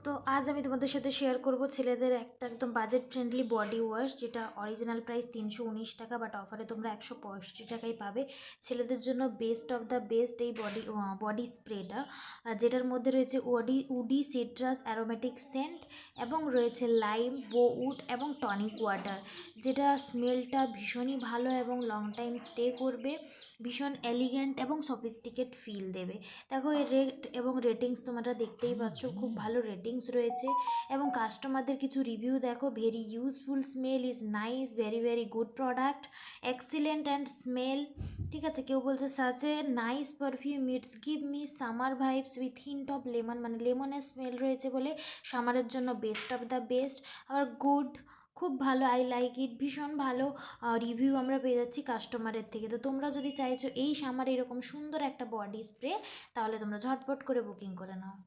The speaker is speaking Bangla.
তো আজ আমি তোমাদের সাথে শেয়ার করব ছেলেদের একটা একদম বাজেট ফ্রেন্ডলি বডি ওয়াশ, যেটা অরিজিনাল প্রাইস 319 টাকা, বাট অফারে তোমরা 165 টাকায় পাবে। ছেলেদের জন্য বেস্ট অফ দ্য বেস্ট এই বডি স্প্রেটা, যেটার মধ্যে রয়েছে উডি সিট্রাস অ্যারোমেটিক সেন্ট এবং রয়েছে লাইম বোউড এবং টনিক ওয়াটার, যেটা স্মেলটা ভীষণই ভালো এবং লং টাইম স্টে করবে, ভীষণ এলিগেন্ট এবং সফিস্টিকেট ফিল দেবে। দেখো এর রেট এবং রেটিংস তোমরা দেখতেই পাচ্ছ, খুব ভালো রেটিংস রয়েছে এবং কাস্টমারদের কিছু রিভিউ দেখো। Very useful, smell is nice, very very good product, excellent and smell. ঠিক আছে, কেউ বলছে such a nice perfume, it's give me summer vibes with hint of lemon, মানে লেমনের স্মেল রয়েছে বলে সামারের জন্য বেস্ট অফ দ্য বেস্ট। আবার গুড, খুব ভালো, আই লাইক ইট, ভীষণ ভালো রিভিউ আমরা পেয়ে যাচ্ছি কাস্টমারের থেকে। তো তোমরা যদি চাইছো এই সামারে এরকম সুন্দর একটা বডি স্প্রে, তাহলে তোমরা ঝটপট করে বুকিং করে নাও।